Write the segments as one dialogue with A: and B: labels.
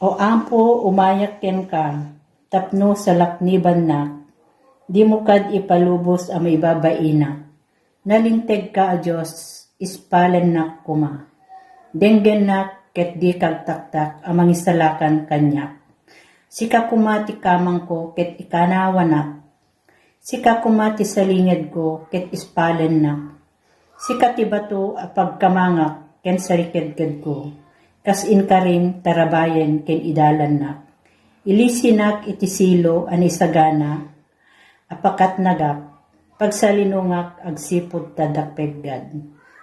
A: O ampo umayak ken ka, tapno sa lakniban na, di mo kad ipalubos ang may babaina. Nalingteg ka a Diyos, ispalan na kuma. Denggen na ket di kagtaktak ang mangisalakan kanya. Sika kumati kamang ko ket ikanawa na. Sika kumati sa linged ko ket ispalan na. Sika ti bato a pagkamangak ken sariked ko. Kas in karim tarabayen ken idalan na. Ilisinak iti silo ani sagana, apakat nagap, pagsalinungak agsipod tadakpeggad.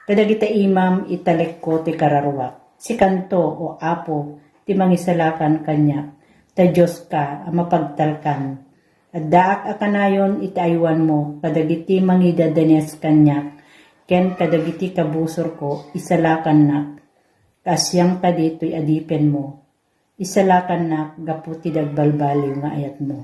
A: Kadagita imam italek ko ti kararwak, si kanto o apo ti mangisalakan kanya, ta Diyos ka ang mapagtalkan. At daak akanayon itaywan mo, kadagiti mangidadanes kanya, ken kadagiti kabusor ko isalakan na, kasyang kadito'y adipen mo, isalakan na gaputi dagbalbaliw nga ayat mo.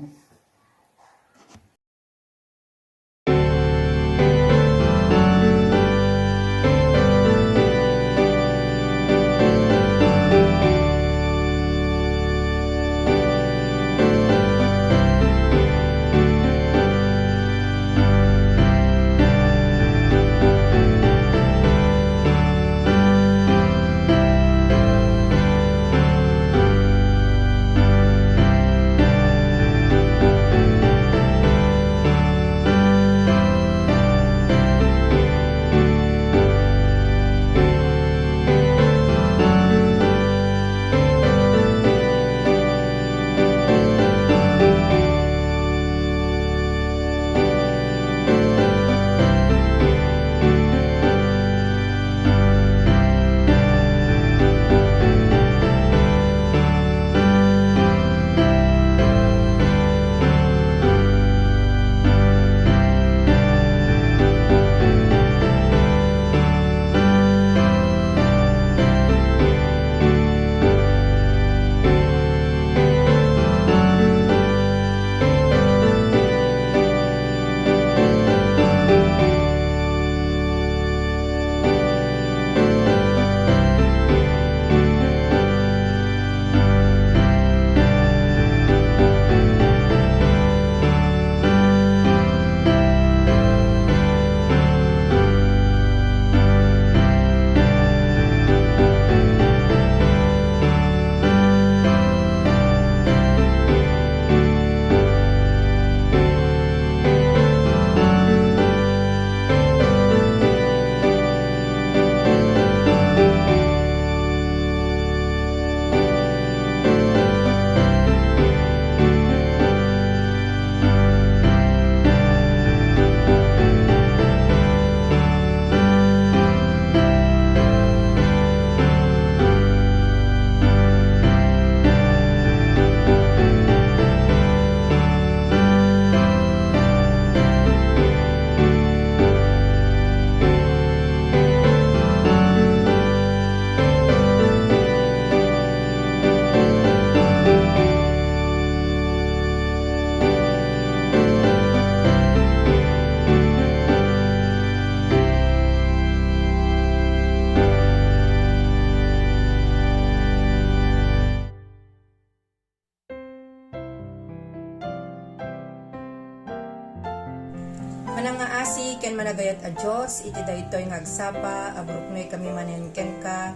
B: Manangaasi ken managayat a Dios iti daytoy nga agsapa abruknoy kami manen ken ka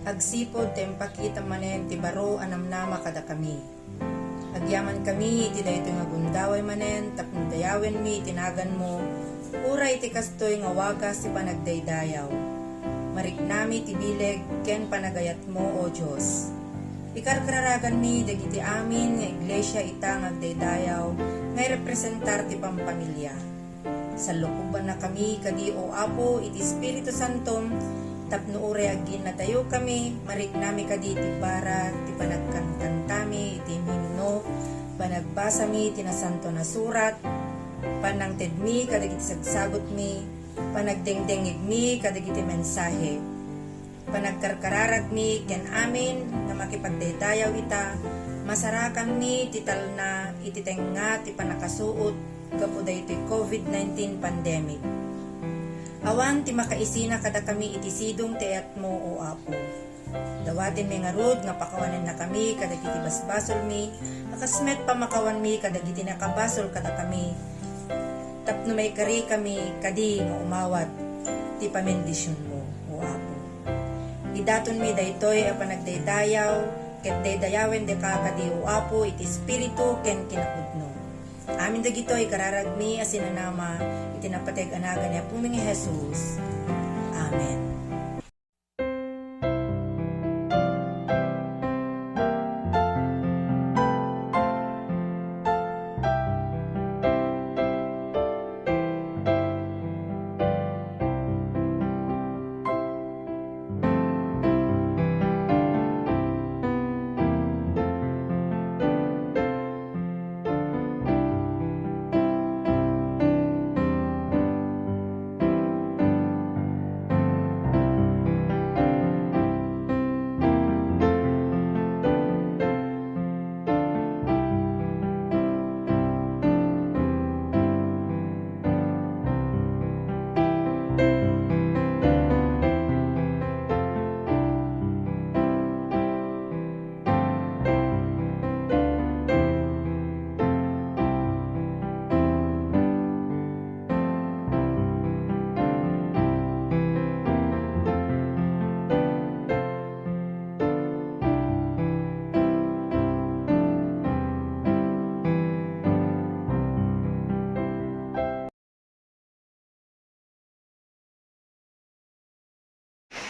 B: agsipod tempakita manen ti baro anamnama kada kami. Agyaman kami iti daytoy nga gundaway manen tapno dayawen mi tinagan mo uray iti kastoy nga wagas ti panagdaydayaw. Mariknami ti bileg ken panagayat mo o Dios. Ikarkararagan mi dagiti amin nga iglesia ita nga agdaydayaw ngay representar ti pampamilya. Sa lukuban na kami kadi o Apo iti Espiritu Santom tapno uray agin na tayo kami mariknami kadi ti bara ti panagkantantami iti himno panagbasa mi ti nasanto na surat panangted mi kadagiti sagsagot mi panagdengdengig mi kadagiti mensahe panagkarkararag mi ken amin nga makipagdaydayaw ita masarakan mi ti talna iti tenga ti panakasuot kapuday iti COVID-19 pandemic. Awan ti makaisina kada kami iti sidong teat mo o Apo. Dawatin mi nga rod, nga pakawanin na kami, kadagiti basbasol mi, akasmet pa makawan mi, kadagiti nakabasol kada kami. Tapno may kari kami, kadi nga umawat, ti pamendisyon mo, o Apo. Idaton mi daytoy a panagdaydayaw, ket daydayawen de ka kadi o Apo, iti espiritu ken kinapudno. Amin dagitoy kararagmi asinanama, iti napateg anaga ni Apo mi nga Jesus. Amen.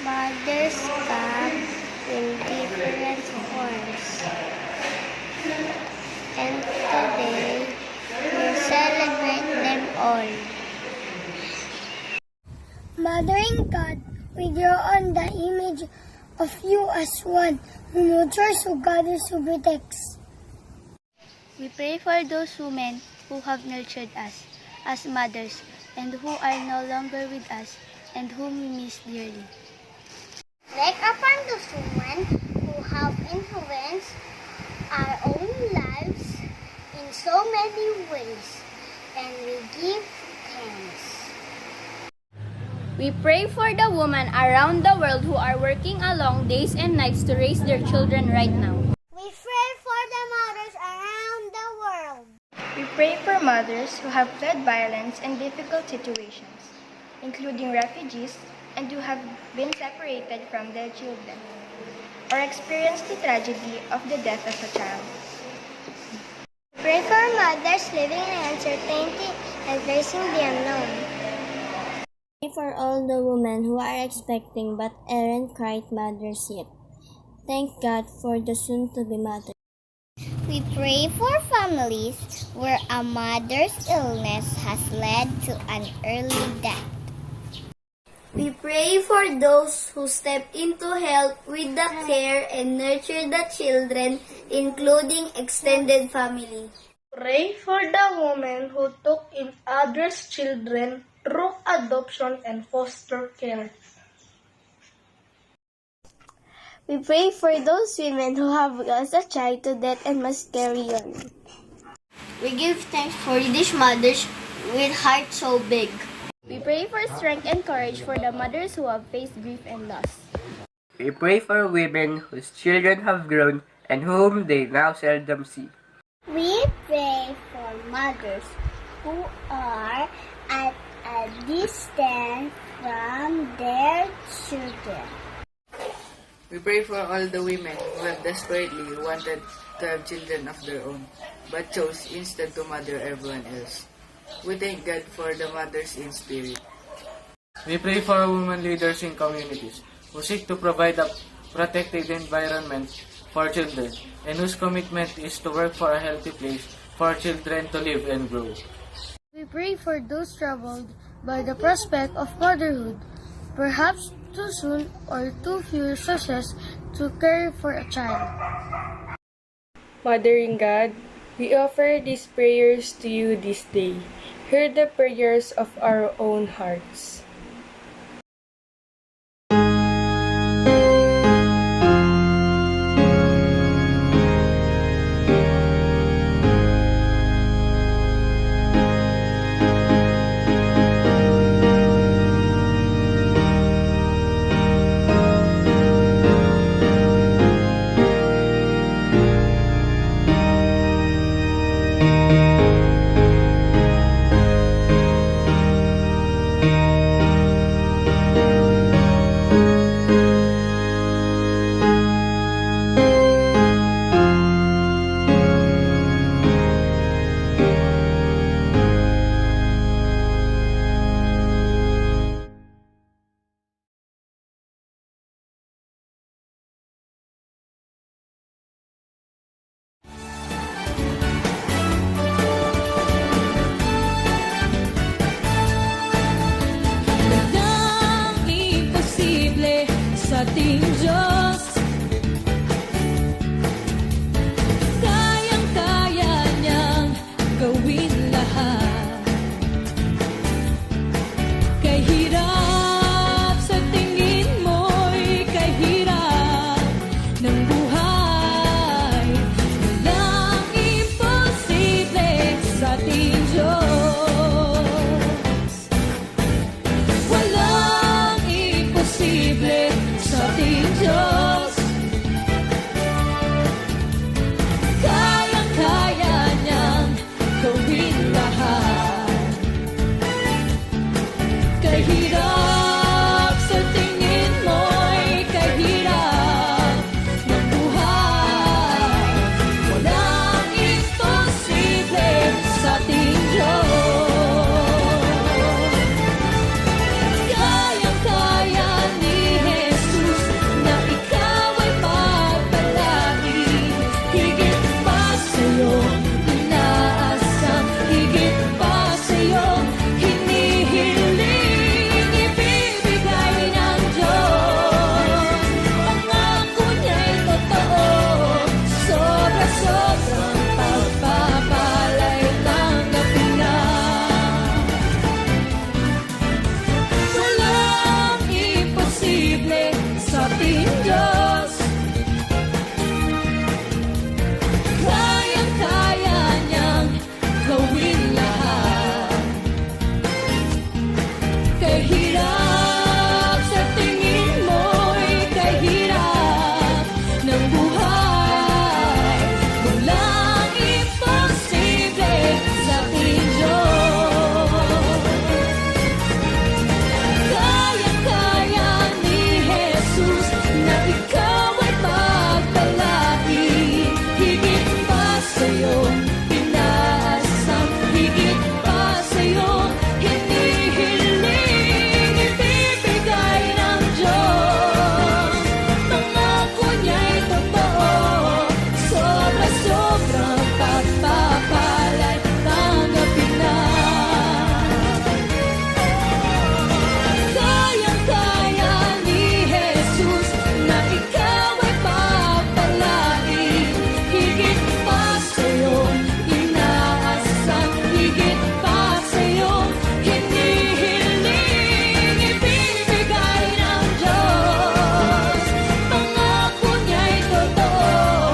C: Mothers come in different forms. And today, we celebrate them all. Mother in God, we draw on the image of you as one who nurtures, who gathers, who protects.
D: We pray for those women who have nurtured us as mothers and who are no longer with us and whom we miss dearly.
C: Like upon those women who have influenced our own lives in so many ways, and we give thanks.
D: We pray for the women around the world who are working along days and nights to raise their children right now.
C: We pray for the mothers around the world.
E: We pray for mothers who have fled violence and difficult situations, including refugees and who have been separated from their children, or experienced the tragedy of the death of a child.
C: Pray for mothers living in uncertainty and facing the unknown.
F: Pray for all the women who are expecting but aren't quite mothers yet. Thank God for the soon-to-be mothers.
C: We pray for families where a mother's illness has led to an early death.
F: We pray for those who step in to help with the care and nurture the children, including extended family.
E: Pray for the women who took in others' children through adoption and foster care.
D: We pray for those women who have lost a child to death and must carry on.
F: We give thanks for these mothers with hearts so big.
D: We pray for strength and courage for the mothers who have faced grief and loss.
G: We pray for women whose children have grown and whom they now seldom see.
C: We pray for mothers who are at a distance from their children.
H: We pray for all the women who have desperately wanted to have children of their own, but chose instead to mother everyone else. We thank God for the mothers in spirit.
I: We pray for women leaders in communities who seek to provide a protected environment for children and whose commitment is to work for a healthy place for children to live and grow.
D: We pray for those troubled by the prospect of motherhood, perhaps too soon or too few resources to care for a child.
E: Mother in God, we offer these prayers to you this day. Hear the prayers of our own hearts.
J: ating Diyos. Kayang-kaya niyang gawin lahat. Kahirap sa tingin mo'y kahirap ng buhay, walang imposible sa ating Diyos. Walang imposible sa ating Diyos. Kayang-kaya niyang gawin lahat. Kahirap sa tingin mo'y kahirap ng buhay, walang imposible sa ating Diyos. Kayang-kaya ni Jesus na ikaw ay magpalain, higit pa sa'yo inaasam, higit pa sa'yo hinihiling, ibibigay ng Diyos. Pangako niya'y totoo, sobra-sobrang pagpapala'y tanggapin na. Walang imposible sa ating Diyos. Kayang-kaya niyang gawin lahat. Kahirap sa tingin mo'y kahirap ng buhay, walang imposible sa ating Diyos. Kayang-kaya ni Jesus na ikaw ay pagpalain, higit pa sa'yo inaasam, higit pa sa'yo hinihiling, ibibigay ng Diyos. Pangako niya'y totoo, sobra-sobrang pagpapala'y tanggapin na. Kayang-kaya ni Jesus na ikaw ay pagpalain, higit pa sa'yo inaasam, higit pa sa'yo hinihiling, ibibigay ng Diyos. Pangako niya'y totoo,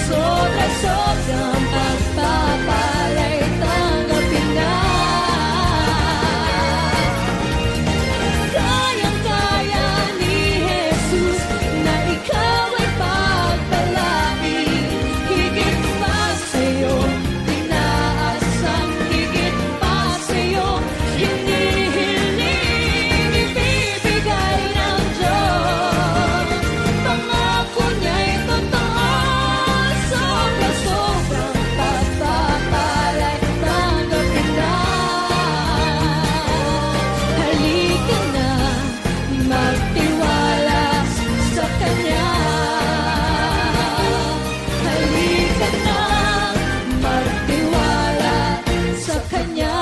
J: sobra-sobrang pagpapala'y tanggapin na. Kayang-kaya ni Jesus na ikaw ay pagpalain, higit pa sa'yo inaasam, higit pa sa'yo hinihiling, ibibigay ng Diyos. Pangako niya'y totoo, sobra-sobrang pagpapala'y tanggapin na. Halika na, magtiwala sa Kanya. Halika na, magtiwala sa Kanya.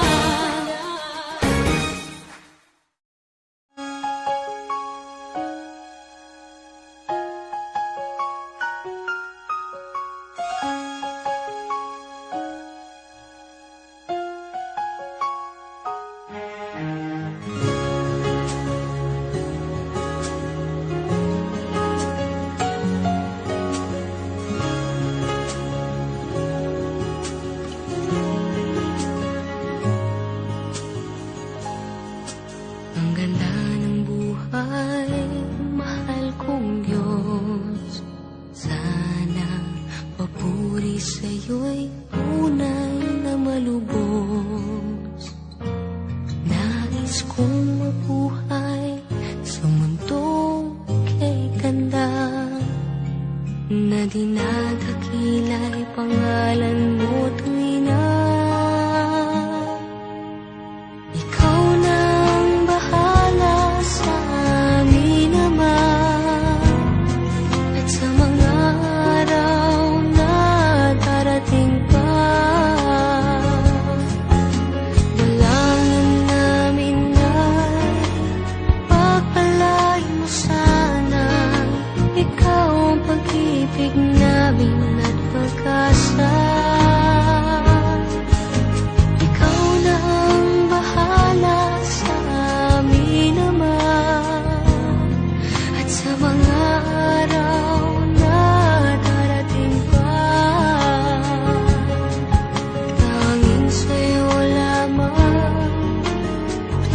K: Ang ganda ng buhay, mahal kong Diyos. Sana papuri sa'yo'y tunay na malubos. Nais kong mabuhay sa mundong kay ganda, na dinadakila'y pangalan mo tuwi na. Ikaw na ang bahala sa amin, Ama, at sa mga araw na darating pa. Dalangin namin ay pagpalain mo sana pag-ibig namin at pag-asa. Ikaw na ang bahala sa amin naman, at sa mga araw na darating pa, tanging sa'yo lamang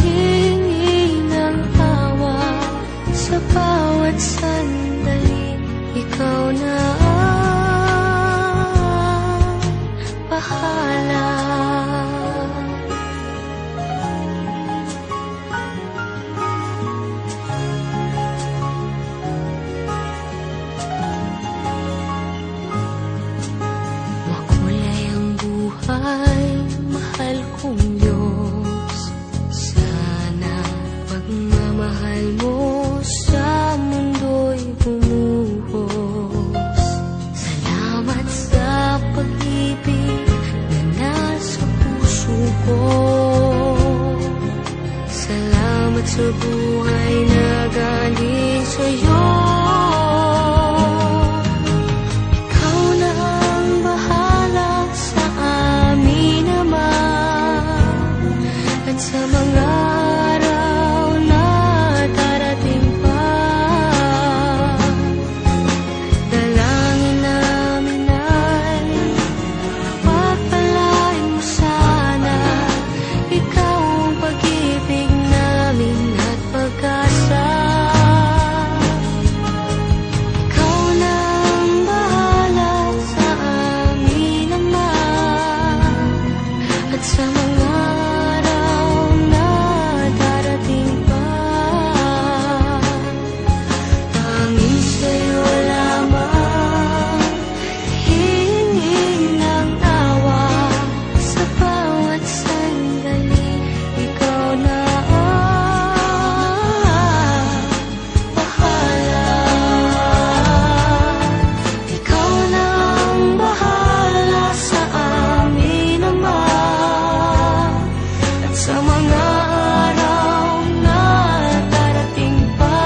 K: hihingi ng awa sa bawat sandali. Ikaw na ang bahala. Makulay ang buhay, mahal kong Diyos. Sana pagmamahal mo sa mundo'y bumuhos. Salamat sa pag-ibig na nasa puso ko. Salamat sa buhay na galing sa'yo. Ikaw na ang bahala sa amin naman, at sa mga araw na darating pa, dalangin namin ay pagpalain mo sana. Ikaw ang pag-ibig namin at pag-asa. Ikaw na ang bahala sa amin naman, at sa mga araw na darating pa, tanging sa'yo lamang hihingi ng awa sa bawat sandali. Ikaw na ang bahala. Ikaw na ang bahala sa amin naman, at sa mga araw na darating pa,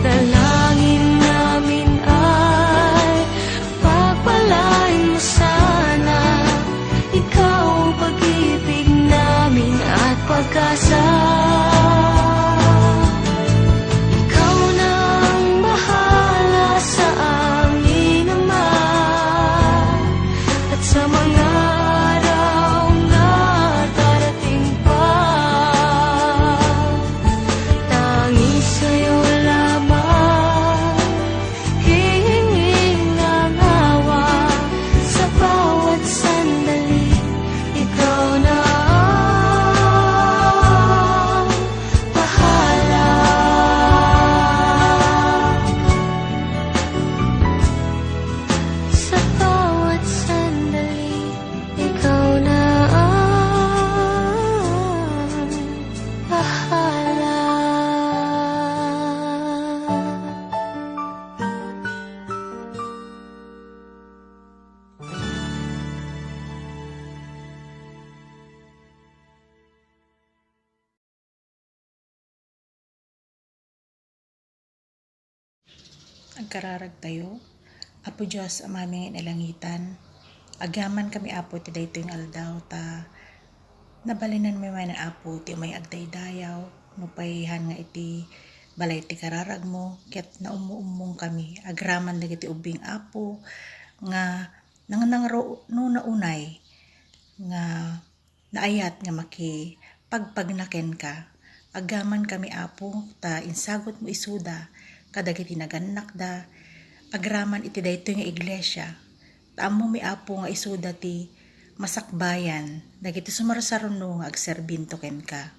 K: dalangin namin ay pagpalain mo sana. Ikaw ang pag-ibig namin at pag-asa. Ikaw na ang bahala sa amin naman, at sa mga araw na darating pa, tanging sa'yo lamang hihingi ng awa sa bawat sandali. Ikaw na ang bahala. Sa bawat sandali, ikaw na ang bahala.
L: Agkararag tayo, Apo Diyos amaming inalangitan, agaman kami Apo ti daytoy nga aldaw ta nabalinan may man Apo ti may agdaydayaw no payihan nga iti balay ti kararag mo ket naumuumong kami agraman dagiti ubing Apo nga nanganangro no naunay nga naayat nga maki pagpagnaken ka. Agaman kami Apo ta insagot mo isuda kadagiti naganak da agraman iti daytoy nga iglesia. Taammo mi Apo nga isuda ti masakbayan dagiti sumarsaruno nga agserbinto ken ka.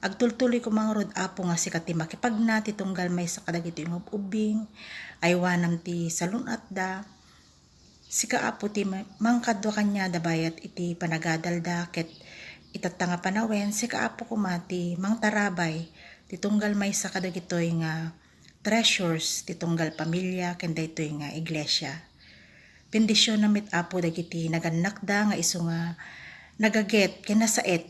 L: Agtultuloy ko mangrod Apo nga sikat ti makipagna ti tunggal may sa kadagiti ubing aywanam ti salunat da. Sika Apo ti mangkadwa kanya da bayat iti panagadalda ket itatanga panawen sika Apo kumati mangtarabay ti tunggal may sa kadagitoy nga treasures ti tunggal pamilya ken daytoy nga iglesia. Bendisyon namit Apo dagiti naganakda nga isu nga nagaget ken nasaet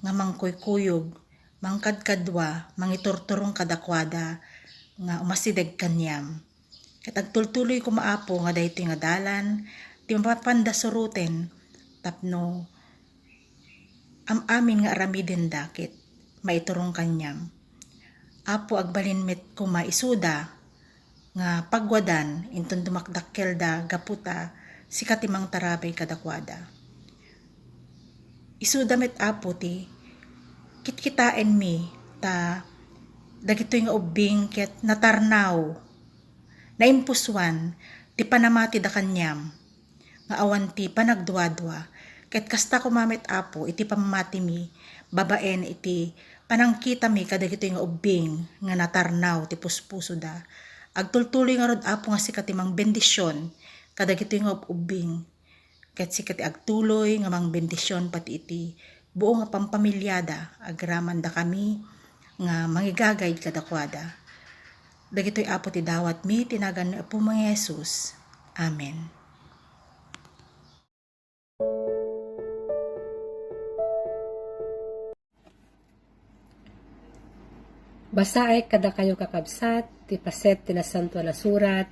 L: nga mangkuykuyog, mangkadkadwa, mangiturturong kadakwada nga umasideg kanyam. Ket agtultuloy ko maapo nga daytoy nga dalan ti mapapanda suruten tapno amin nga aramiden dakit maiturong kanyam. Apo agbalin met kuma isuda nga pagwadan inton dumakdakkel da gaputa si katimang tarabay kadakwada. Isuda met apo ti kitkitain mi ta dagitoy nga ubing ket natarnaw naimpuswan ti panamati da kanyam nga awan ti panagduadwa ket kasta kumamet apo iti pamamati mi babaen iti panangkita mi kadagitoy nga ubing nga natarnaw ti puspuso da. Agtultuloy nga rod apo nga sikat ti mang bendisyon kadagitoy nga ubing ket sikat ti agtuloy nga mang bendisyon pati iti buo nga pampamilyada agraman da kami nga mangigagay kadakwada. Dagitoy apo ti dawat mi tinagan ni Apo mga Jesus. Amen.
M: Basae kada kayo kakabsat, ti paset ti nasanto na surat,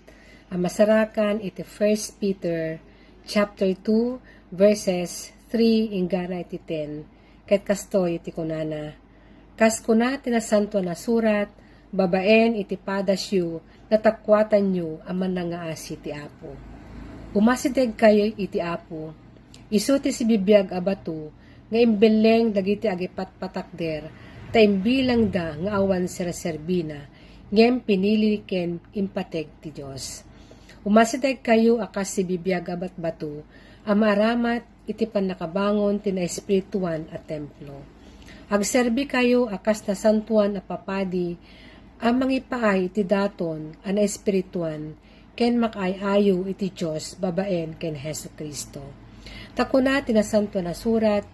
M: ang masarakan iti 1 Peter chapter 2 verses 3 ingana iti 10. Ket kastoy iti kunana. Kas kuna ti nasanto na surat, babaen iti padasyo, natakwatan nyo aman nangaasi ti Apo. Umasideg kayo iti Apo, isu ti si bibiyag abato, nga imbeleng dagiti agipat patakder, ta imbilang da nga awan siraserbina, ngem pinili ken impateg ti Dios. Umasideg kayo akas si bibiyag abat bato, amaramat iti panakabangon ti na espirituan at templo. Agserbi kayo akas na santuan a papadi, ang mangipaay iti daton ana espirituan ken makay-ayo iti Dios babaen ken Hesu Kristo. Takuna tinasanto na surat,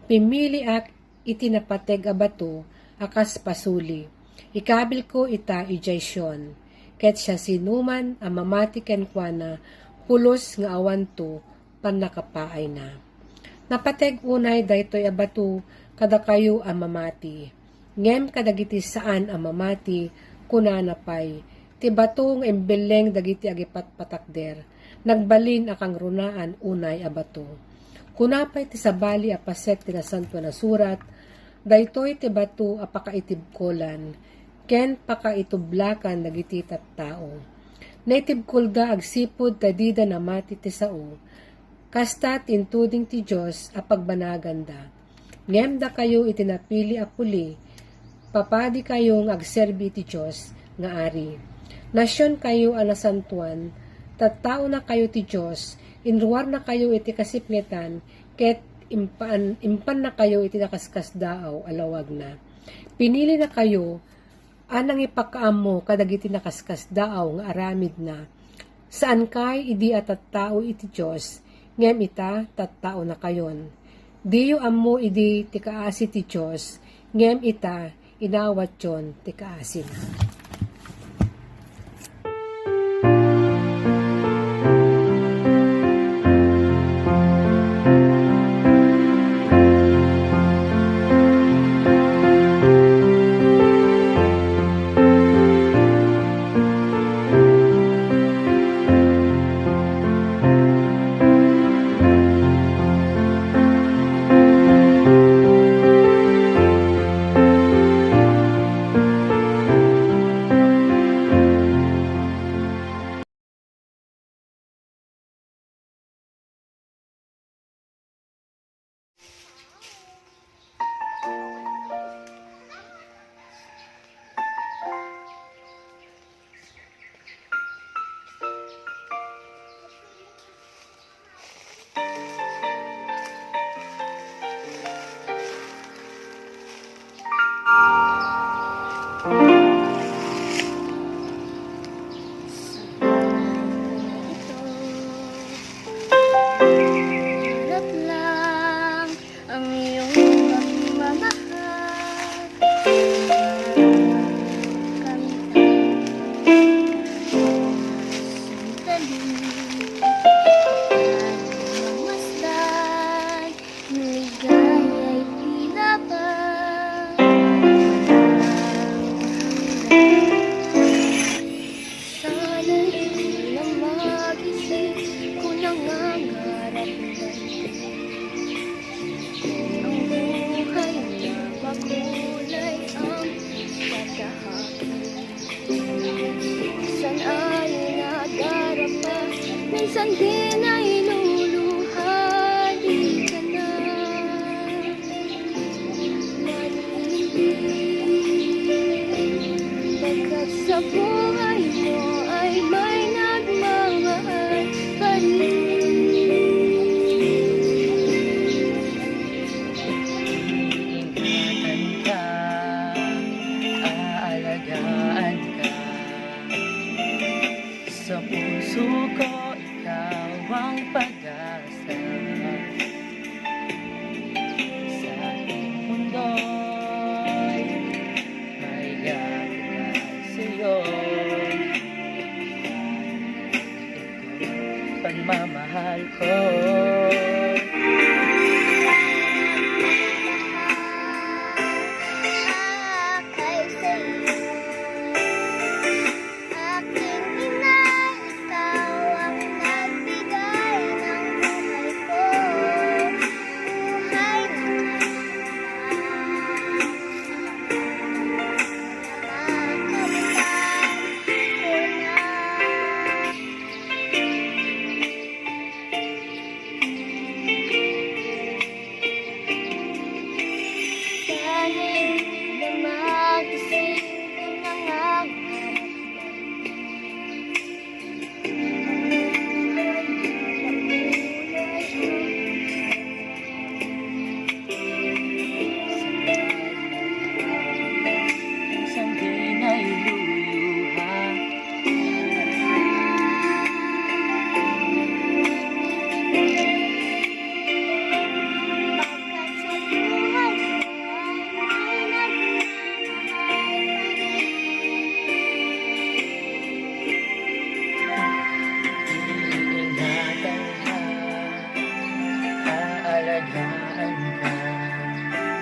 M: pimili ak iti napateg abato akas pasuli. Ikabil ko ita ijaysyon, ket siya sinuman ang mamati ken kuana pulos nga awanto panakapaay na. Napateg unay daytoy abato kada kayo ang mamati. Ngem kadagiti saan ang mamati kunana pay ti batong embeleng dagiti agipat patakder nagbalin akang runaan unay abato. Kunapay ti sabali a paset ti nasanto na surat daytoy ti bato a pakaitibkolan ken pakaitublakan dagiti tattao. Naitibkolda agsipud tadida namati ti sao kasta tintuding ti Dios a pagbanaganda. Ngem da kayo itinapili a puli papadi kayong agserbi ti Diyos nga ari. Nasyon kayo anasantuan, tattao na kayo ti Diyos, inruar na kayo iti kasipngetan, ket impan na kayo iti nakaskas daaw alawag na. Pinili na kayo, anang ipakaamo kadagiti nakaskas daaw nga aramid na. Saan kay idi at tattao iti Diyos, ngem ita tattao na kayon. Diyo amo idi ti kaasi ti Diyos, ngem ita inawat yon ti kaasin.
D: minsan din ay luluha, di ka na maririnig. Pagkat sa buhay mo ay may nagmamahal pa rin.
N: Aalagaan ka. Sa puso ko, ikaw ang pag-asa. Sa ating mundo'y may gagawin sa'yo. Ito pagmamahal ko.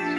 N: Sa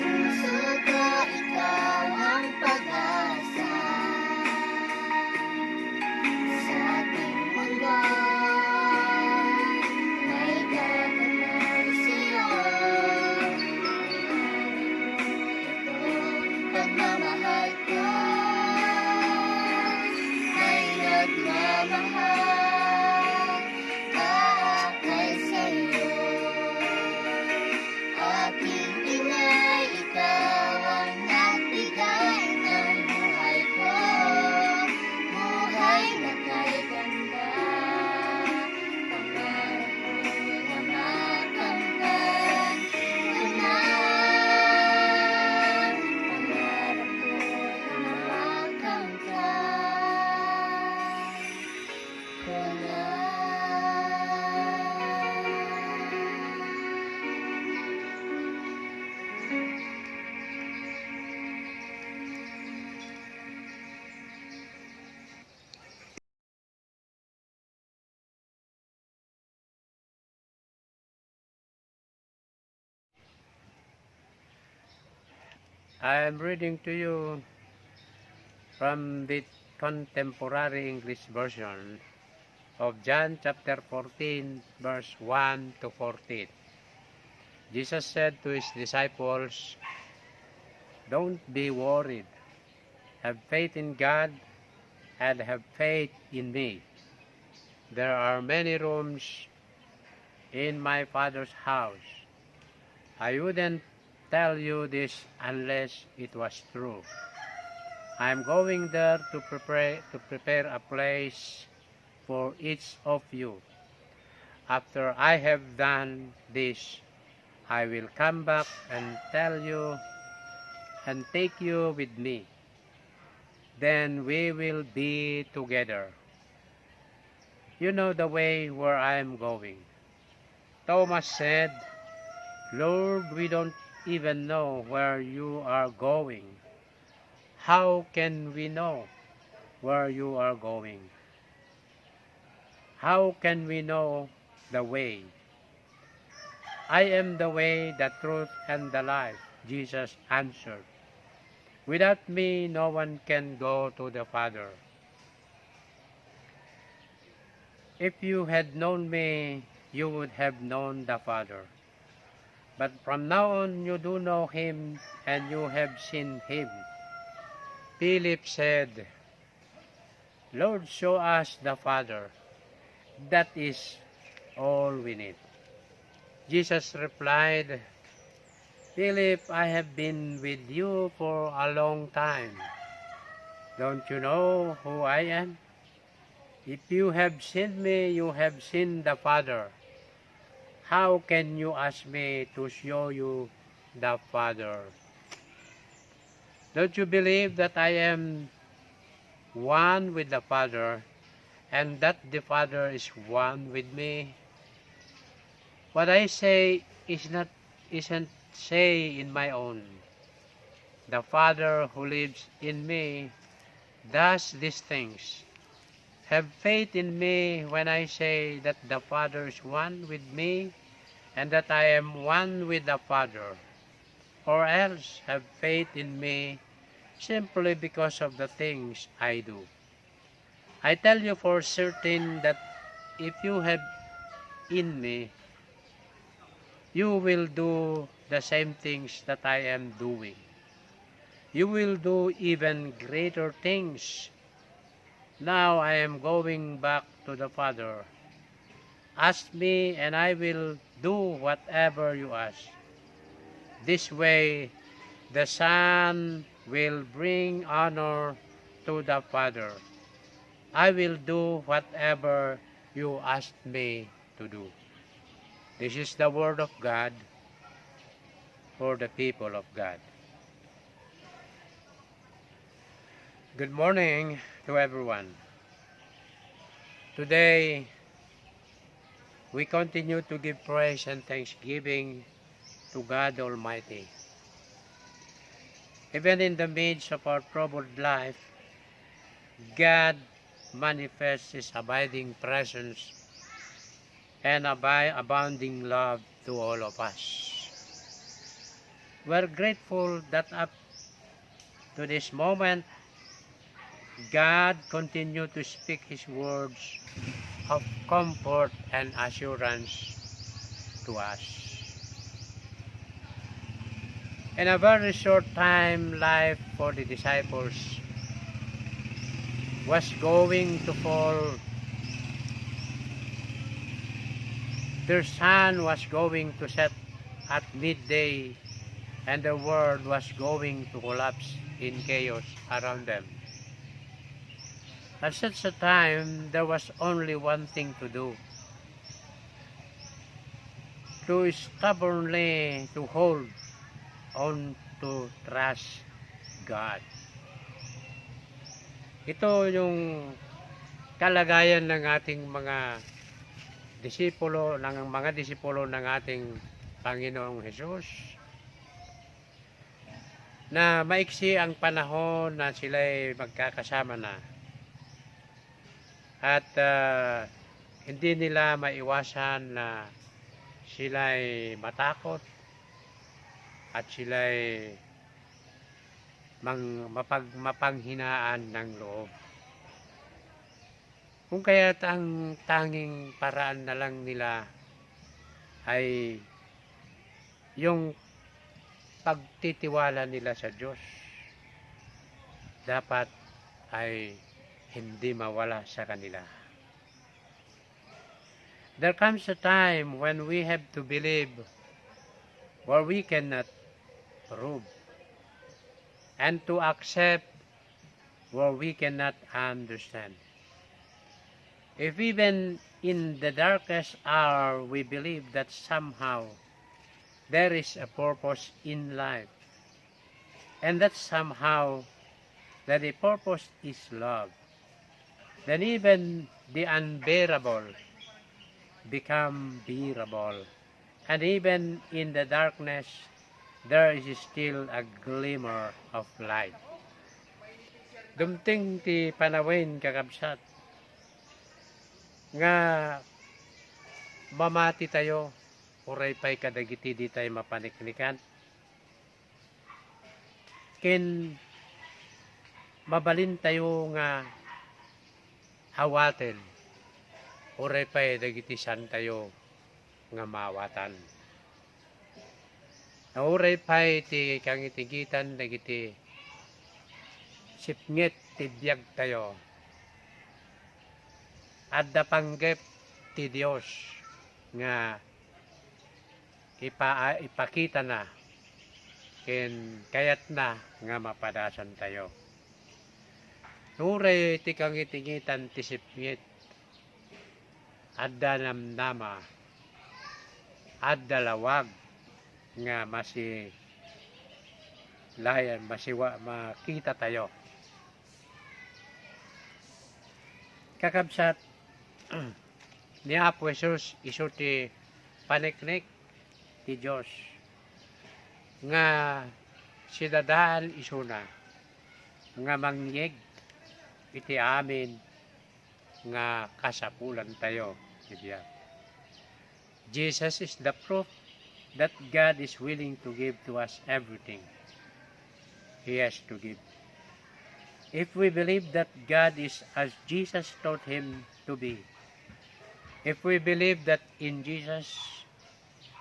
N: puso ko, ikaw ang pag-asa. Sa ating mundo'y may gagawin sa'yo. Ito pagmamahal ko.
O: I am reading to you from the Contemporary English Version of John chapter 14, verse 1 to 14. Jesus said to his disciples, "Don't be worried. Have faith in God and have faith in me. There are many rooms in my Father's house. I wouldn't tell you this unless it was true. I am going there to prepare a place for each of you. After I have done this, I will come back and tell you and take you with me. Then we will be together. You know the way where I am going. Thomas said, Lord, we don't even know where you are going. How can we know where you are going? How can we know the way? I am the way, the truth, and the life, Jesus answered. Without me, no one can go to the Father. If you had known me, you would have known the Father. But from now on, you do know him, and you have seen him. Philip said, Lord, show us the Father. That is all we need. Jesus replied, Philip, I have been with you for a long time. Don't you know who I am? If you have seen me, you have seen the Father. How can you ask me to show you the Father? Don't you believe that I am one with the Father, and that the Father is one with me? What I say isn't say in my own. The Father who lives in me does these things. Have faith in me when I say that the Father is one with me and that I am one with the Father. Or else have faith in me simply because of the things I do. I tell you for certain that if you have in me, you will do the same things that I am doing. You will do even greater things. Now I am going back to the Father. Ask me, and I will do whatever you ask. This way, the Son will bring honor to the Father. I will do whatever you ask me to do. This is the word of God for the people of God. Good morning to everyone. Today, we continue to give praise and thanksgiving to God Almighty. Even in the midst of our troubled life, God manifests His abiding presence and abounding love to all of us. We're grateful that up to this moment, God continued to speak His words of comfort and assurance to us. In a very short time, life for the disciples was going to fall. Their sun was going to set at midday, and the world was going to collapse in chaos around them. At such a time, there was only one thing to do: to stubbornly to hold on to trust God. Ito yung kalagayan ng ating mga disipulo, ng ating Panginoong Hesus, na maiksi ang panahon na sila'y magkakasama na. At hindi nila maiwasan na sila'y matakot at sila'y mapanghinaan ng loob. Kung kaya't ang tanging paraan na lang nila ay yung pagtitiwala nila sa Diyos, dapat ay hindi mawala sa kanila. There comes a time when we have to believe where we cannot prove, and to accept where we cannot understand. If even in the darkest hour we believe that somehow there is a purpose in life, and that somehow that the purpose is love, then even the unbearable become bearable, and even in the darkness there is still a glimmer of light. Dumting ti panawin kakabsat nga mamati tayo, uray pa'y kadagiti di tayo mapaniknikan. Ken mabalin tayo nga hawaten, uray pa'y dagiti san tayo nga mawatan. Uray pa'y ti kangitigitan dagiti sipngit ti biyag tayo. Adda panggep ti Dios nga ipakita na ken kayat na nga mapadasan tayo. Nuray ti kangitingitan ti sipngit, adda namnama, adda lawag nga layan masiwa makita tayo. Kakabsat ni Apo Jesus iso ti paniknik ti Diyos nga sidadaan iso na nga mangyeg iti amin nga kasapulan tayo. Jesus is the proof that God is willing to give to us everything He has to give. If we believe that God is as Jesus taught Him to be, if we believe that in Jesus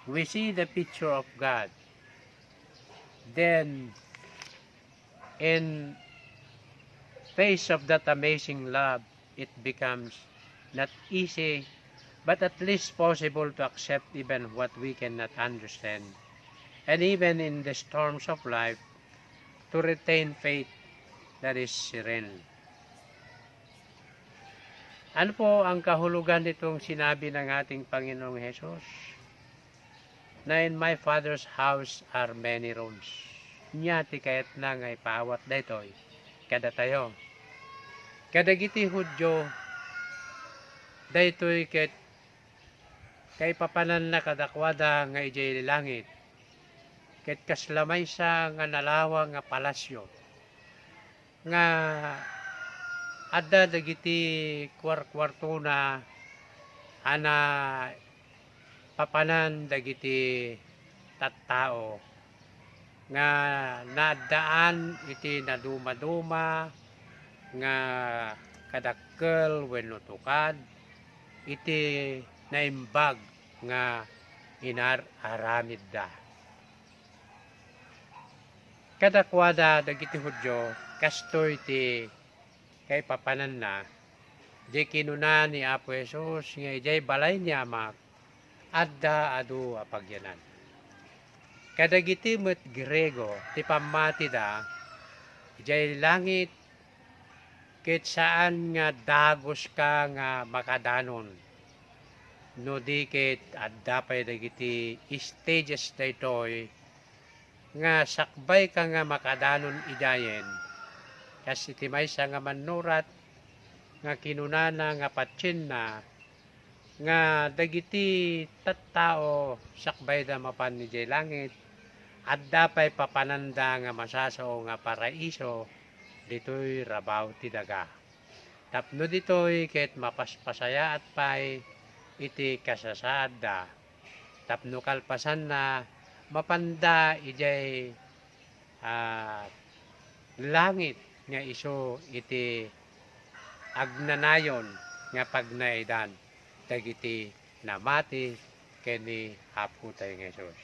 O: we see the picture of God, then in face of that amazing love, it becomes not easy, but at least possible to accept even what we cannot understand. And even in the storms of life, to retain faith that is serene. Ano po ang kahulugan nitong sinabi ng ating Panginoong Hesus? Na in my Father's house are many rooms. Nyati kayat na nga ipawat daytoy kada tayo. Kadagiti Hudyo daytoy kay papanan na kadakwada nga ijay langit. Ket kaslamay sa nga nalawa nga palasyo. Nga adda dagiti kwarto na ana papanan dagiti tattao nga nadaan iti naduma-duma nga kadakkel wenno tukad iti naimbag nga inaramid da. Kadakwada dagiti Hudyo kastoy ti kay papanan na di kinuna ni Apo Jesus nga ijay balay niya mak adda adu apagyanan. Kadagiti met Grego ti pamati da ijay langit ket saan nga dagos ka nga makadanon no di ket adda pay dagiti stages daytoy nga sakbay ka nga makadanon idayen. Kasi iti maysa nga manurat nga kinunana nga patsin na nga dagiti tattao sakbay da mapan ni jay langit at dapay papananda nga masasao nga paraiso ditoy rabaw ti daga. Tapno ditoy ket mapaspasaya at pay iti kasasaad da. Tapno kalpasan na mapanda ijay langit nga iso iti agnanayon nga pagnaidan dagiti namati keni Apo tayo ng Jesus.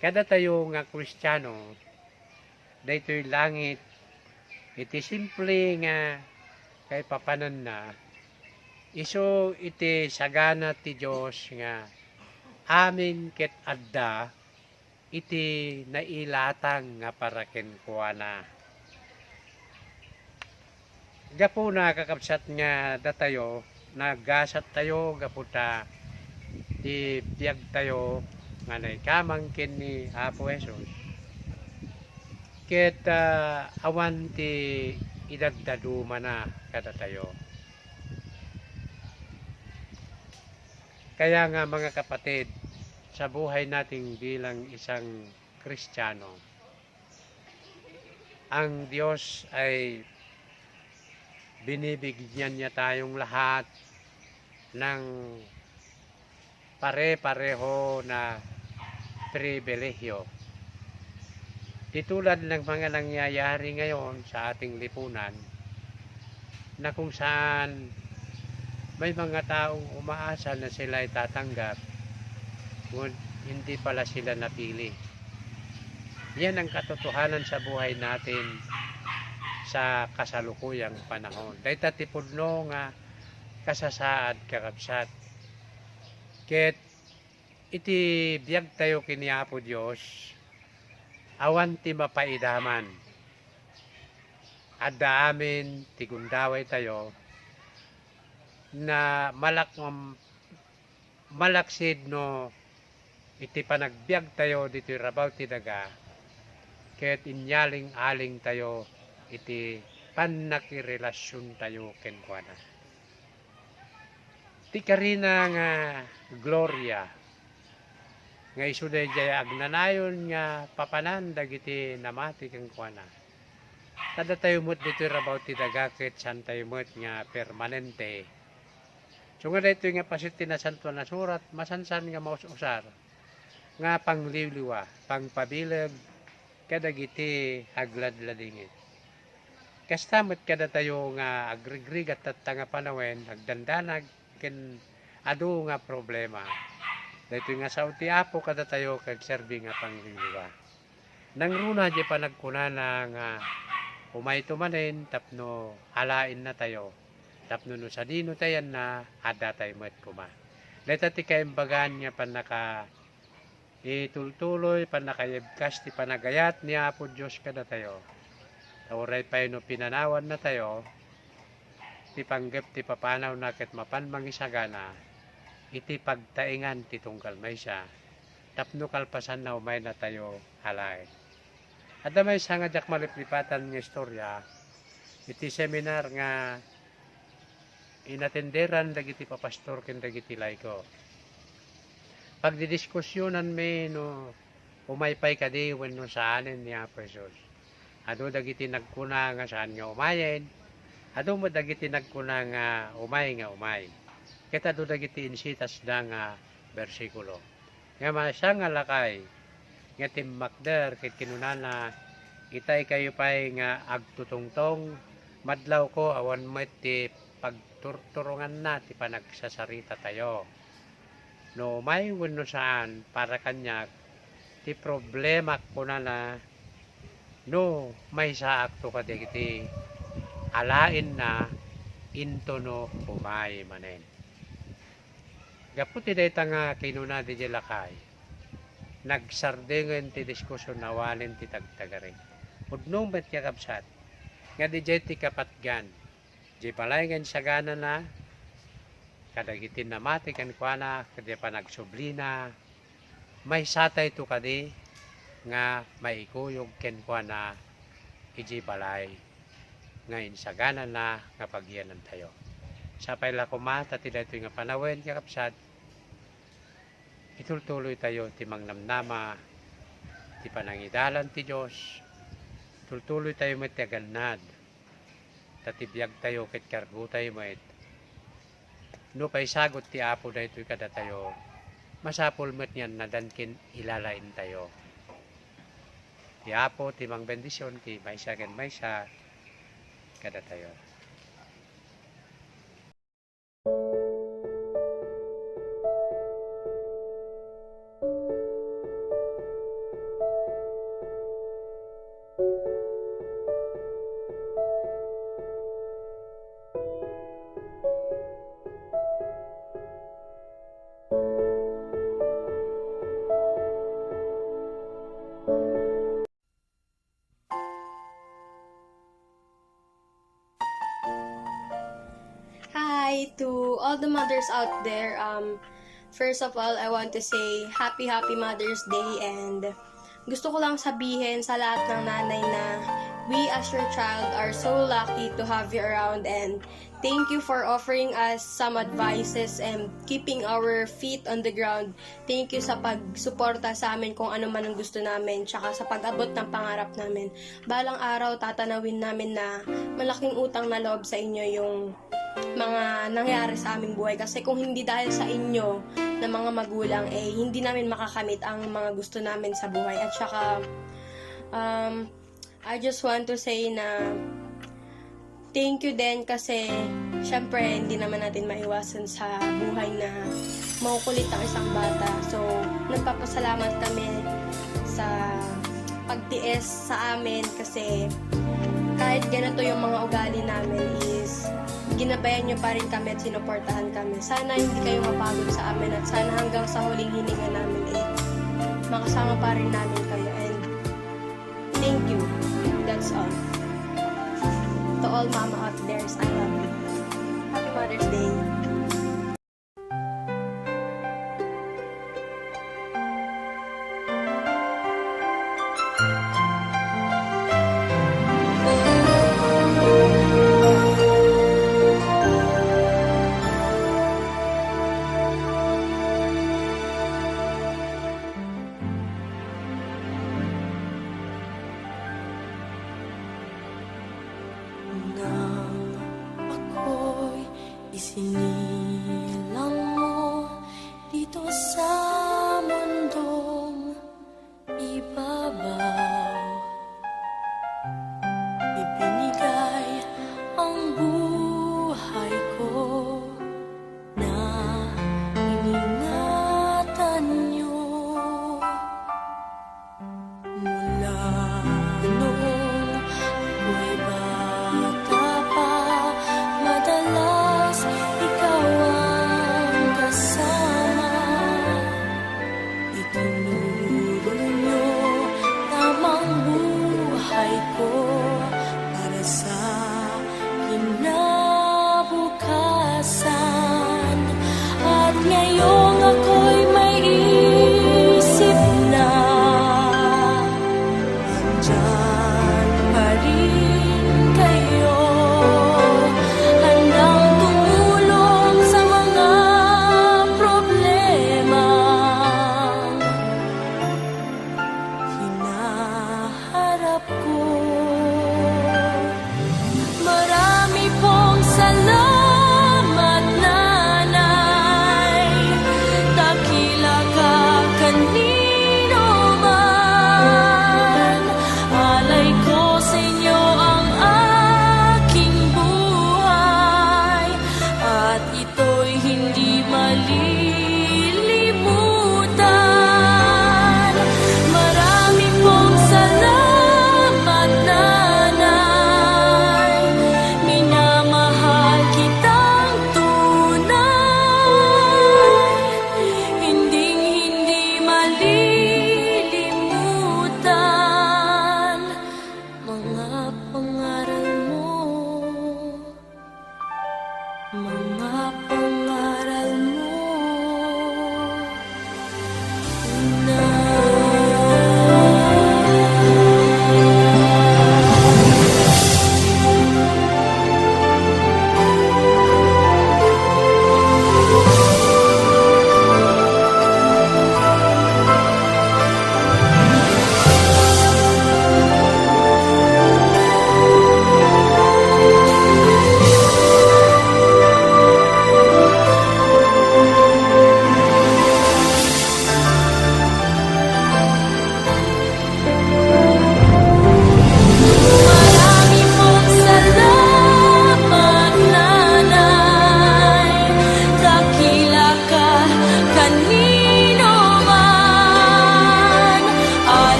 O: Kada tayo nga Kristiyano daytoy langit iti simple nga kay papanan na iso iti sagana ti Dios nga amin ket adda iti nailatang nga paraken kuana. gapo na kakabsat nga datayo, nagasat tayo, gapo ta, di biyag tayo, nga kamangkin ni Apo Jesus. Ket awan ti idagdaduma na kada tayo. Kaya nga mga kapatid, sa buhay nating bilang isang Kristiyano, ang Diyos ay binibigyan niya tayong lahat ng pare-pareho na pribilehyo. Di tulad ng mga nangyayari ngayon sa ating lipunan, na kung saan may mga taong umaasa na sila ay tatanggap, ngunit hindi pala sila napili. Yan ang katotohanan sa buhay natin sa kasalukuyang panahon. Dahil tatipudno nga kasasaad kakabsat. Ket iti biyag tayo kini Apo Dios, awan ti mapaidaman. Adda amin ti gundaway tayo na malaksid no iti panagbiag tayo dito rabaw ti daga, ket inyaling-aling tayo iti pannakirelasyon tayo kenkuana. Ti karina nga gloria nga isuday jaya agnanayon nga papanan dagiti namati kenkuana. Tada tayo mo't dito rabaw ti daga, ket san tayo mo't nga permanente. So nga dito nga pasit tinasanto na surat, masansan nga maususar, nga pangliliwa, pangpabilag, kadagiti agladladingit. Kastamot kada tayo nga agrigrig at nga panawen, agdandanag, ken adu nga problema. Dito nga sa uti Apo kada tayo kagserbi nga pangliliwa. Nang runa di pa nagkunana nga umay tumanin, tapno halain na tayo. Tapno no sa dino tayan na ada tayo met kuma. Dito ti kaimbagan nga panaka itultuloy, panakayebkas ti panagayat ni Apo Diyos kada tayo. Tauray pa no pinanawan na tayo, ti panggap ti papanaw na ket mapan mangisagana, iti pagtaingan ti tungkal may siya, tapno kalpasan na umay na tayo halay. At may isa nga jak maliplipatan ng istorya, iti seminar nga inatenderan dagiti papastor ken dagiti laiko. Pagdidiskusyonan me no umaypay kadi wenno saanen ni Apo Jesus. Ado dagiti nagkuna nga saan nga umayen, ado mo dagiti nagkuna nga umay. Ket ado dagiti insitas da nga bersikulo. Nga masya nga lakay nga timmakder ket kinunana itay kayo pay nga agtutungtong madlaw ko awan met ti pagturturungan na ti panagsasarita tayo. No may wenno saan para kanyak ti problema ko na no may saak to kadagiti alain na into no umay manen. Gaputi dayta nga kinuna di lakay. Nagsardingan ti diskusyon nawalin ti tagtagarin. Udnong bet kakabsat nga di ti kapatgan. Di palayngan sagana na kadagitin na mati kan kuana kadi panagsublina may satay to kadi nga maikuyog ken kuana iji balay nga insagana na nga pagyanan tayo. Sapay la kumata ti daytoy nga panawen kakabsat, itultuloy tayo ti mangnamnama ti panangidalan ti Dios. Tultuloy tayo met ti agannad. Tatibiyag tayo ket kargo tayo met. No pay sagot ti Apo daytoy kada tayo, masapol met niyan nadankin ilalain tayo. Ti Apo ti mang bendisyon ti maysa ken maysa kada tayo.
D: to all the mothers out there. First of all, I want to say happy Mother's Day, and gusto ko lang sabihin sa lahat ng nanay na we as your child are so lucky to have you around, and thank you for offering us some advices and keeping our feet on the ground. Thank you sa pagsuporta sa amin kung ano man ang gusto namin, tsaka sa pag-abot ng pangarap namin. Balang araw, tatanawin namin na malaking utang na loob sa inyo yung mga nangyari sa aming buhay. Kasi kung hindi dahil sa inyo na mga magulang, hindi namin makakamit ang mga gusto namin sa buhay. At saka, I just want to say na thank you din kasi syempre hindi naman natin maiwasan sa buhay na makukulit ang isang bata. So, nagpapasalamat kami sa pagtiis sa amin kasi kahit ganito yung mga ugali namin is ginabayan nyo pa rin kami at sinuportahan kami. Sana hindi kayo mapagod sa amin at sana hanggang sa huling hininga namin makasama pa rin namin kayo. And thank you. That's all. To all mama out there, I love you. Happy Mother's Day.
K: Ako'y isinilang mo dito sa mundong ibabaw. Ibinigay ang buhay ko na iningatan niyo mula noong ako'y bata pa. Madalas ikaw ang kasama. Itinuro niyo tamang buhay ko para sa kinabukasan. At ngayong ako'y may isip na andyan pa rin kayo, handang tumulong sa mga problema hinaharap ko. Marami pong salamat, nanay. Dakila ka kanino man. Alay ko sa inyo ang aking buhay, at ito'y hindi malilimutan. Marami pong salamat, nanay. Minamahal kitang tunay, hinding-hindi malilimutan mga pangaral mo, mga pangaral mo,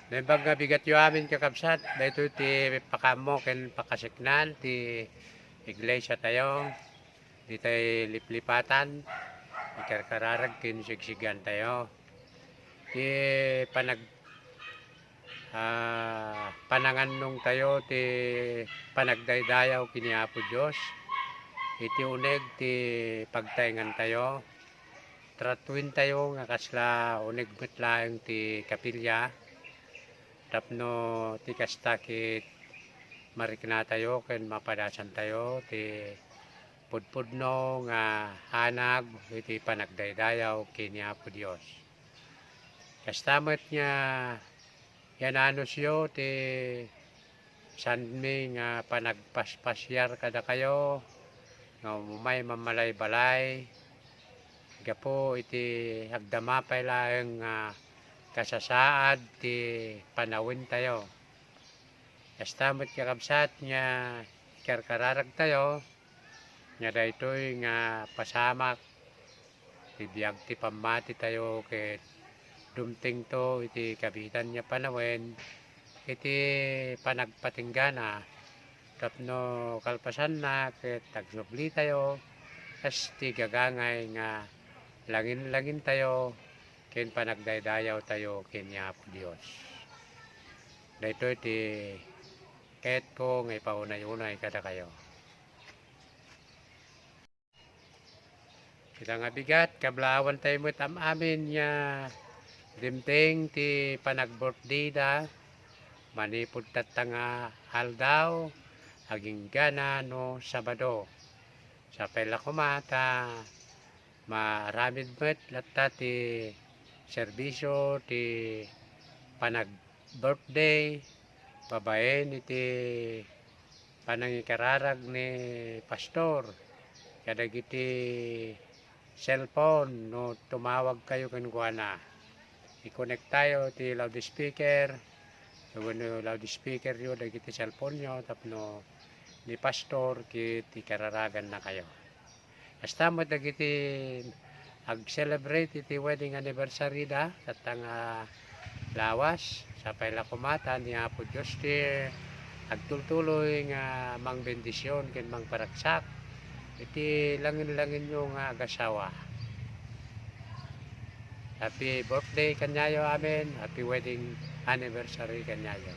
O: Naimbag nga bigat yu amin kakabsat, dahito ti pakamo ken pakasiknan, ti iglesia tayo, di tayo liplipatan, ikarkararag ken sigsigan tayo. Ti pananganong tayo, ti panagdaydayaw kini Apo Diyos, iti uneg ti pagtaingan tayo, tratuin tayo nga kasla uneg metlaeng ti kapilya, tapno ti kastakit marikna tayo ken mapadasan tayo ti pudpudno nga hanag iti panagdaydayaw kini Apo Dios. Kastamet nga yananos yo ti sanmi nga panagpaspasyar kada kayo nga umay mamalay-balay gapo iti agdamapay laeng nga kasasaad ti panawin tayo. Kastamot kakabsat nga ikarkararag tayo nga daytoy nga pasamak ti biag ti pamati tayo ket dumting to iti kabitan niya panawin iti panagpatinggana tapno kalpasan na ket tagsubli tayo kas ti gagangay nga langin-langin tayo ken panagdaydayaw tayo ken Apo Dios. Daytoy ti ket ko nga ipaunay-unay kada kayo. Kita nga bigat kablawan tayo mo amin nga dimting ti panag-birthday da manipud nga aldaw aging gana no Sabado. Sa pela kumata maramid met latta ti serbisyo ti panag-birthday, babaen iti panangikararag ni pastor, kadagiti cellphone no tumawag kayo kankuana. I-connect tayo ti loudspeaker, so no loudspeaker yo dagiti cellphone nyo, tapno ni pastor kiti kararagan na kayo. Hasta mo dagiti ag-celebrate iti wedding anniversary da tatang lawas sa paila kumata ni Apo Diyos ti agtultuloy nga mang bendisyon ken mang paraksak iti langin-langin yung agasawa. Happy birthday kanyayo amin, happy wedding anniversary kanyayo.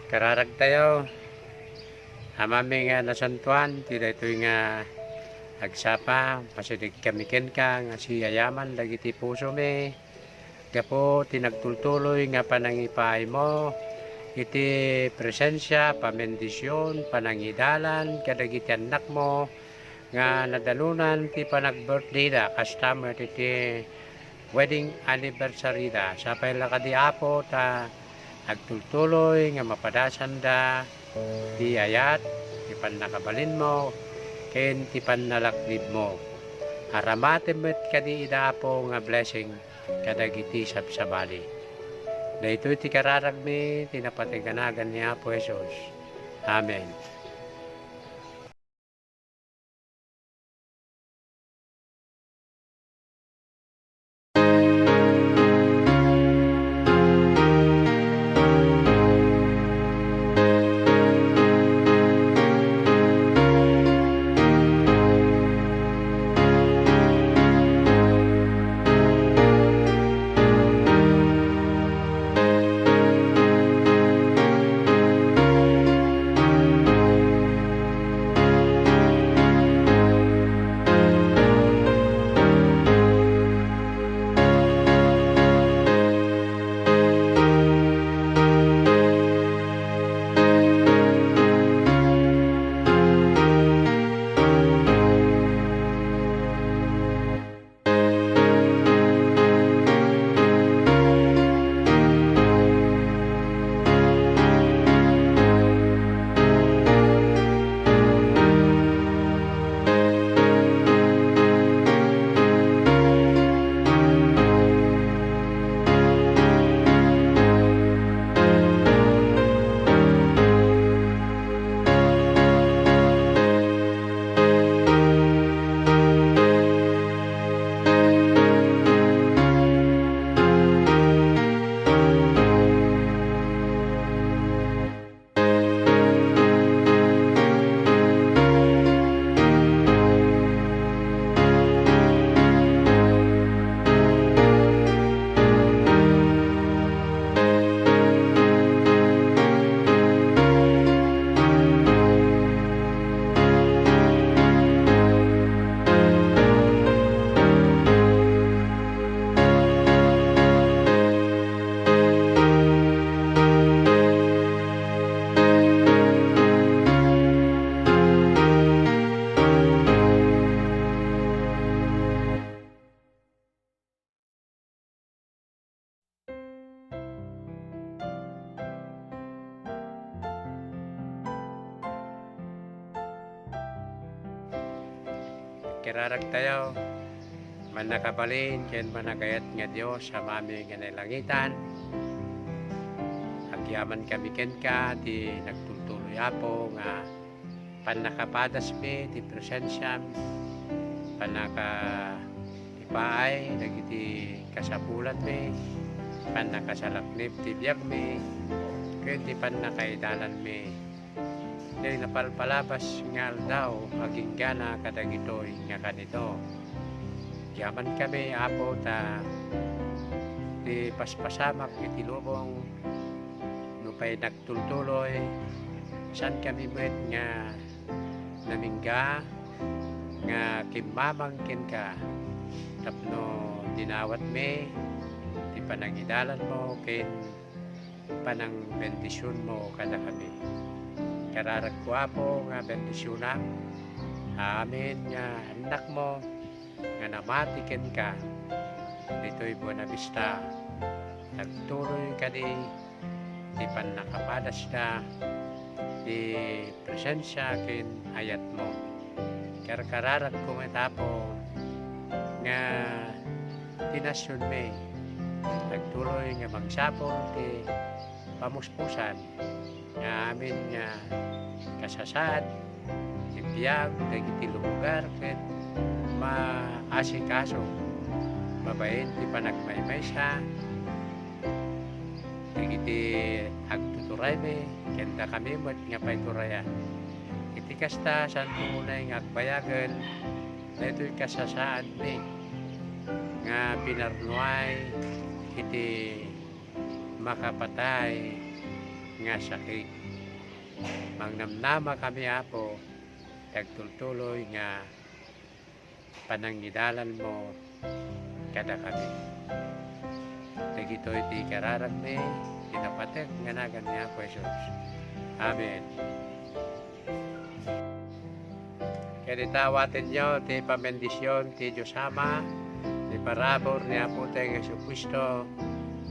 O: Kararag tayo. Amami nga nasantuan, tida ito nga agsapa, pasidig kami ken ka, nga si ayaman, dagiti puso me. Gapo, tinagtultuloy nga panangipay mo, iti presensya, pamendisyon, panangidalan, kadagiti anak mo, nga nadalunan, ti panag-birthday da, customer, iti wedding anniversary da. Sapay lakadi apo, ta agtultuloy nga mapadasan da di ayat ti pannakabalin mo ken ti pannalaknib mo aramaten met kadi idapo nga blessing kadagiti sabsabali daytoy ti kararag mi tinapatenganagan ni Apo Jesus. Amen. kirarag tayo, man nakabalin, ken managayat nga Diyos sa mami nga nailangitan. Agyaman kami ken ka, ti nagtultuloy apo nga panakapadas mi, ti presensyam, panaka ipaay, nagiti kasapulat mi, panakasalaknip ti biyag mi, ken ti panakaidalan mi. Dahil napalpalabas nga daw, aging gana kadagitoy nga kanito. Yaman kami, apo, ta di paspasamak, iti lubong, nupay nagtultuloy, saan kami met nga namingga, nga kimamangkin ka, tapno dinawat me, di panangidalan mo, kin panang bendisyon mo kada kami. Kararag ko po nga bendisyonam, amin nga anak mo, nga namatikin ka, dito'y Buena Vista, nagtuloy ka di panakapadas na, di presensya kin ayat mo. Kararag ko nga po, nga tinasyon me, nagtuloy nga magsapol ti pamuspusan, nga amin nga kasasad, ibiyag, dagiti lugar, ket maasikaso, mabayin, ti panagmaymay siya, dagiti agtuturay me, kenda kami mo't nga paiturayan. Iti kasta, saan tumunay nga agbayagan, na ito'y kasasaan me, nga pinarnuay, iti makapatay, nga sakit. Mangnamnama kami apo, tagtultuloy nga panangidalan mo kada kami. Dagitoy ti kararag me, tinapatek nga nagan niya po Jesus. Amen. Kaya ditawatin nyo, ti pamendisyon, ti Diyos Ama, ti parabor ni Apo tayo Jesucristo,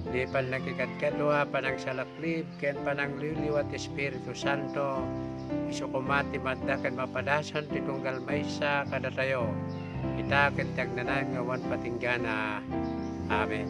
O: di pan nagkikadkadwa, panang salaklib, ken panang liliwat Espiritu Santo, iso kumati maddakan mapadasan, titunggal maysa kada tayo, ita ken tagnanan ngawan patinggana. Amen.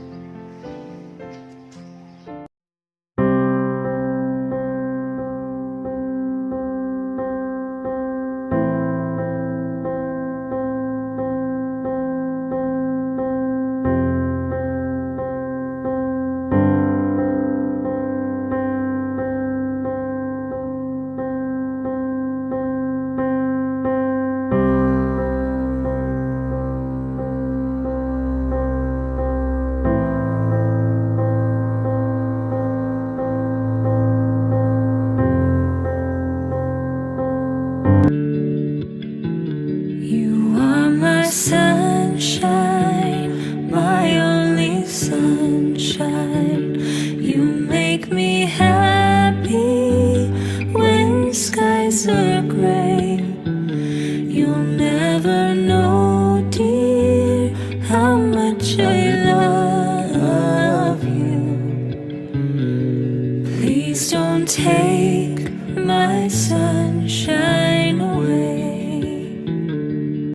K: You are my sunshine, my only sunshine. You make me happy when skies are gray. You'll never know, dear, how much I love you. Please don't take my sunshine